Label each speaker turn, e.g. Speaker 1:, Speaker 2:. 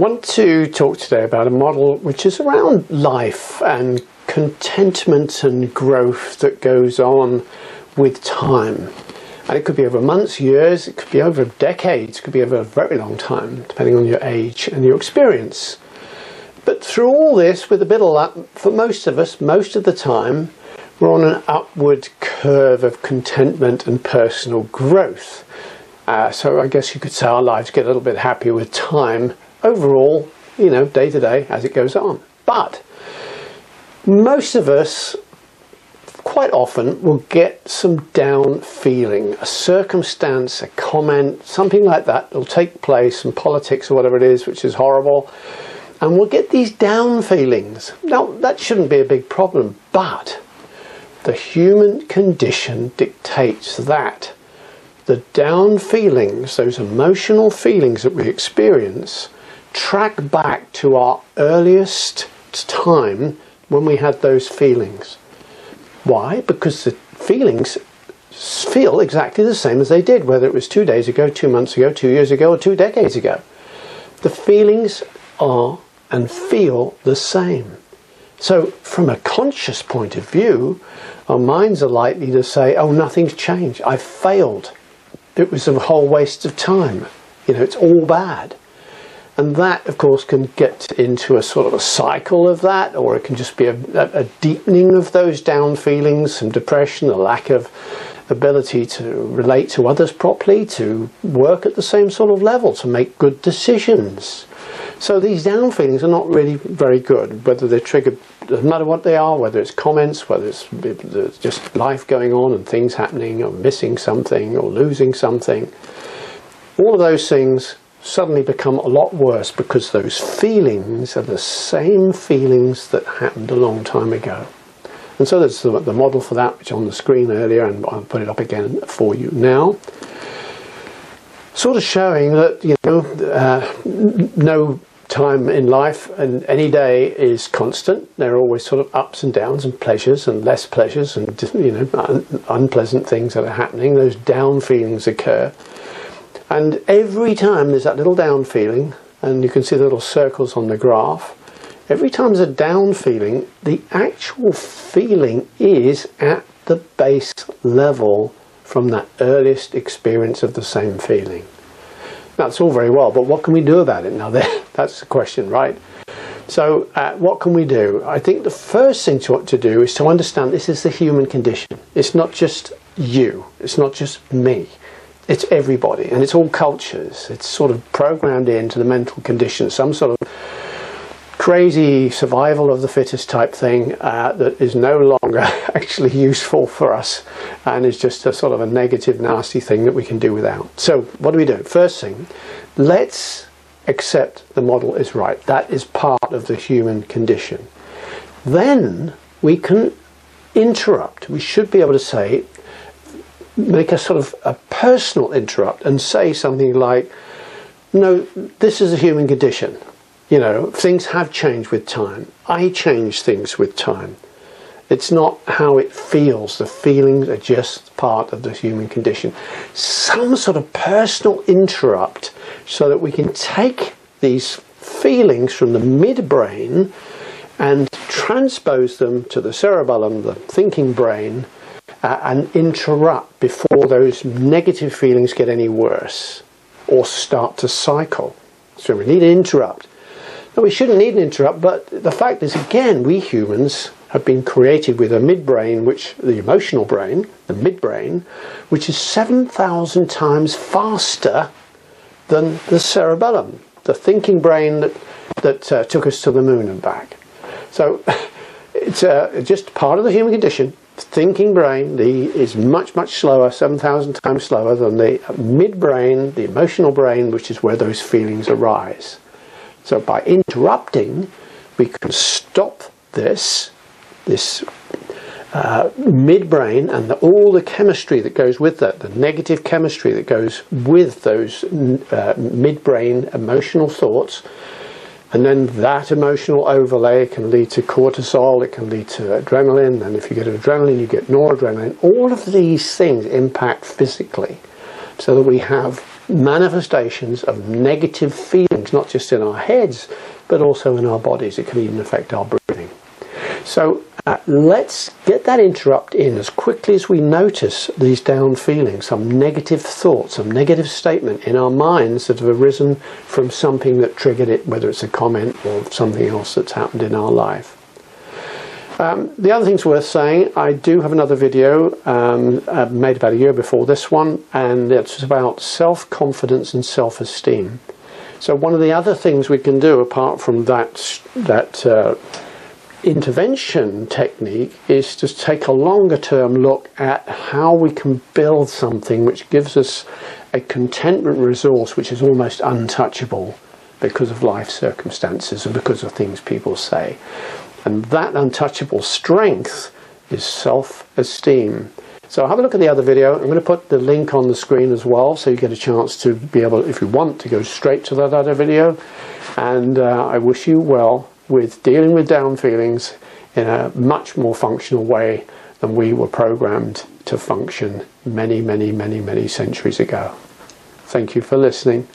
Speaker 1: want to talk today about a model which is around life and contentment and growth that goes on with time. And it could be over months, years, it could be over decades, it could be over a very long time, depending on your age and your experience. But through all this, with a bit of luck, for most of us, most of the time, we're on an upward curve of contentment and personal growth. So I guess you could say our lives get a little bit happier with time overall, you know, day to day as it goes on. But most of us quite often will get some down feeling, a circumstance, a comment, something like that will take place in politics or whatever it is, which is horrible, and we'll get these down feelings. Now, that shouldn't be a big problem, but the human condition dictates that the down feelings, those emotional feelings that we experience, track back to our earliest time when we had those feelings. Why? Because the feelings feel exactly the same as they did, whether it was 2 days ago, 2 months ago, 2 years ago, or 2 decades ago. The feelings are and feel the same. So from a conscious point of view, our minds are likely to say, oh, nothing's changed. I've failed. It was a whole waste of time. You know, it's all bad. And that, of course, can get into a sort of a cycle of that, or it can just be a deepening of those down feelings, some depression, a lack of ability to relate to others properly, to work at the same sort of level, to make good decisions. So these down feelings are not really very good, whether they're triggered, doesn't matter what they are, whether it's comments, whether it's just life going on and things happening, or missing something, or losing something. All of those things suddenly become a lot worse because those feelings are the same feelings that happened a long time ago. And so there's the model for that, which is on the screen earlier, and I'll put it up again for you now. Sort of showing that, you know, no time in life and any day is constant. There are always sort of ups and downs and pleasures and less pleasures and, you know, unpleasant things that are happening. Those down feelings occur. And every time there's that little down feeling, and you can see the little circles on the graph, every time there's a down feeling, the actual feeling is at the base level from that earliest experience of the same feeling. Now, it's all very well, but what can we do about it? Now, that's the question, right? So, what can we do? I think the first thing to do is to understand this is the human condition. It's not just you. It's not just me. It's everybody, and it's all cultures. It's sort of programmed into the mental condition, some sort of crazy survival of the fittest type thing that is no longer actually useful for us, and is just a sort of a negative, nasty thing that we can do without. So what do we do? First thing, let's accept the model is right. That is part of the human condition. Then we can interrupt. We should be able to say, make a sort of a personal interrupt and say something like, no, this is a human condition. You know, things have changed with time. I change things with time. It's not how it feels. The feelings are just part of the human condition. Some sort of personal interrupt so that we can take these feelings from the midbrain and transpose them to the cerebellum, the thinking brain, and interrupt before those negative feelings get any worse or start to cycle. So we need an interrupt. Now, we shouldn't need an interrupt, but the fact is, again, we humans have been created with a midbrain, which the emotional brain, the midbrain, which is 7,000 times faster than the cerebellum, the thinking brain that took us to the moon and back. So it's just part of the human condition. Thinking brain is much, much slower, 7,000 times slower than the midbrain, the emotional brain, which is where those feelings arise. So by interrupting, we can stop this midbrain and all the chemistry that goes with that, the negative chemistry that goes with those midbrain emotional thoughts. And then that emotional overlay can lead to cortisol, it can lead to adrenaline, and if you get adrenaline, you get noradrenaline. All of these things impact physically, so that we have manifestations of negative feelings, not just in our heads, but also in our bodies. It can even affect our breathing. So let's get that interrupt in as quickly as we notice these down feelings, some negative thoughts, some negative statement in our minds that have arisen from something that triggered it, whether it's a comment or something else that's happened in our life. The other thing's worth saying, I do have another video made about a year before this one, and it's about self-confidence and self-esteem. So one of the other things we can do, apart from that intervention technique, is to take a longer term look at how we can build something which gives us a contentment resource which is almost untouchable because of life circumstances and because of things people say. And that untouchable strength is self-esteem. So have a look at the other video. I'm going to put the link on the screen as well, so you get a chance to be able, if you want, to go straight to that other video. And I wish you well with dealing with down feelings in a much more functional way than we were programmed to function many, many, many, many centuries ago. Thank you for listening.